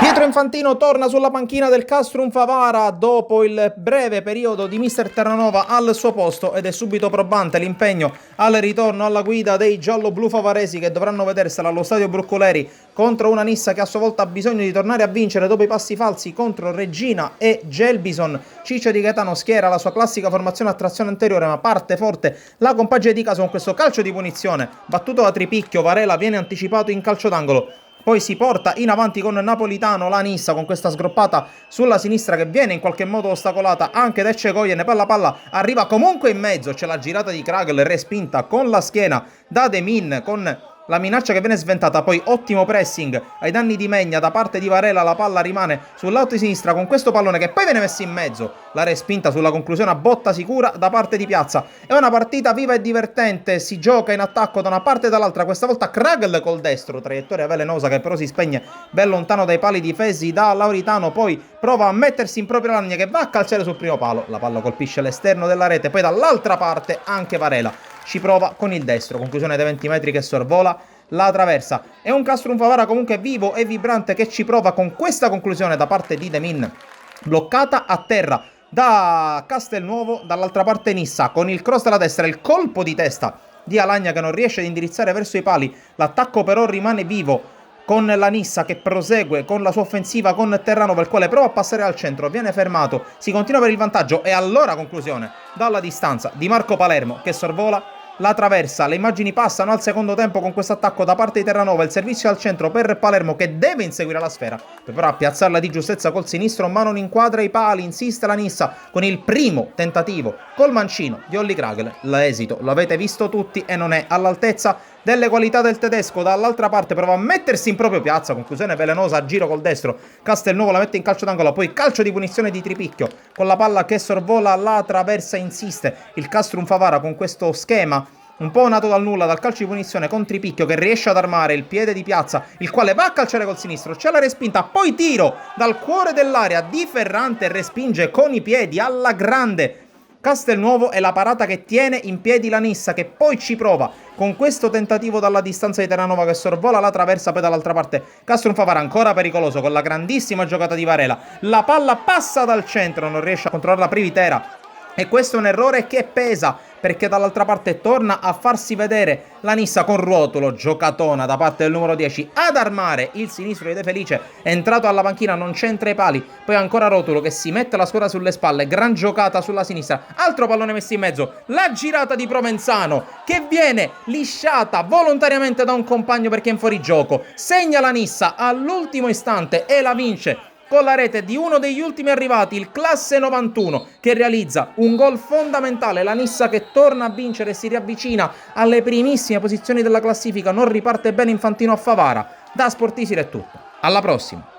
Pietro Infantino torna sulla panchina del Castrum Favara dopo il breve periodo di mister Terranova al suo posto ed è subito probante l'impegno al ritorno alla guida dei giallo-blu favaresi che dovranno vedersela allo stadio Broccoleri contro una Nissa che a sua volta ha bisogno di tornare a vincere dopo i passi falsi contro Regina e Gelbison. Ciccio Di Gaetano schiera la sua classica formazione a trazione anteriore ma parte forte la compagine di casa con questo calcio di punizione battuto da tripicchio. Varela viene anticipato in calcio d'angolo. Poi si porta in avanti con Napolitano la Nissa con questa sgroppata sulla sinistra che viene in qualche modo ostacolata anche da Eccegoyen. Poi la palla arriva comunque in mezzo, c'è la girata di Kragl respinta con la schiena da De Min con la minaccia che viene sventata. Poi ottimo pressing ai danni di Megna da parte di Varela, la palla rimane sul lato di sinistra con questo pallone che poi viene messo in mezzo, la respinta sulla conclusione a botta sicura da parte di Piazza. È una partita viva e divertente, si gioca in attacco da una parte e dall'altra, questa volta Kragl col destro, traiettoria velenosa che però si spegne ben lontano dai pali difesi da Lauritano. Poi prova a mettersi in propria linea che va a calciare sul primo palo, la palla colpisce l'esterno della rete. Poi dall'altra parte anche Varela ci prova con il destro, conclusione dai 20 metri che sorvola la traversa. È un Castrum Favara comunque vivo e vibrante che ci prova con questa conclusione da parte di De Min, bloccata a terra da Castelnuovo. Dall'altra parte Nissa con il cross della destra, il colpo di testa di Alagna che non riesce ad indirizzare verso i pali. L'attacco però rimane vivo con la Nissa che prosegue con la sua offensiva con Terranova, il quale prova a passare al centro, viene fermato, si continua per il vantaggio e allora conclusione dalla distanza di Marco Palermo che sorvola la traversa. Le immagini passano al secondo tempo con questo attacco da parte di Terranova, il servizio al centro per Palermo che deve inseguire la sfera per però piazzarla di giustezza col sinistro ma non inquadra i pali. Insiste la Nissa con il primo tentativo col mancino di Olli Kragl, l'esito lo avete visto tutti e non è all'altezza delle qualità del tedesco. Dall'altra parte prova a mettersi in proprio Piazza, conclusione velenosa a giro col destro, Castelnuovo la mette in calcio d'angolo, poi calcio di punizione di Tripicchio con la palla che sorvola la traversa. Insiste il Castrum Favara con questo schema un po' nato dal nulla, dal calcio di punizione con Tripicchio che riesce ad armare il piede di Piazza, il quale va a calciare col sinistro, c'è la respinta, poi tiro dal cuore dell'area di Ferrante, respinge con i piedi alla grande Castelnuovo e la parata che tiene in piedi la Nissa che poi ci prova con questo tentativo dalla distanza di Terranova che sorvola la traversa. Poi dall'altra parte Castrum Favara ancora pericoloso con la grandissima giocata di Varela, la palla passa dal centro, non riesce a controllare la Privitera e questo è un errore che pesa perché dall'altra parte torna a farsi vedere la Nissa con Ruotolo, giocatona da parte del numero 10 ad armare il sinistro di De Felice, è entrato alla panchina, non c'entra i pali. Poi ancora Rotolo che si mette la scuola sulle spalle, gran giocata sulla sinistra, altro pallone messo in mezzo, la girata di Provenzano che viene lisciata volontariamente da un compagno perché è in fuorigioco, segna la Nissa all'ultimo istante e la vince con la rete di uno degli ultimi arrivati, il classe 91, che realizza un gol fondamentale. La Nissa che torna a vincere e si riavvicina alle primissime posizioni della classifica. Non riparte bene Infantino a Favara. Da Sportisir è tutto. Alla prossima!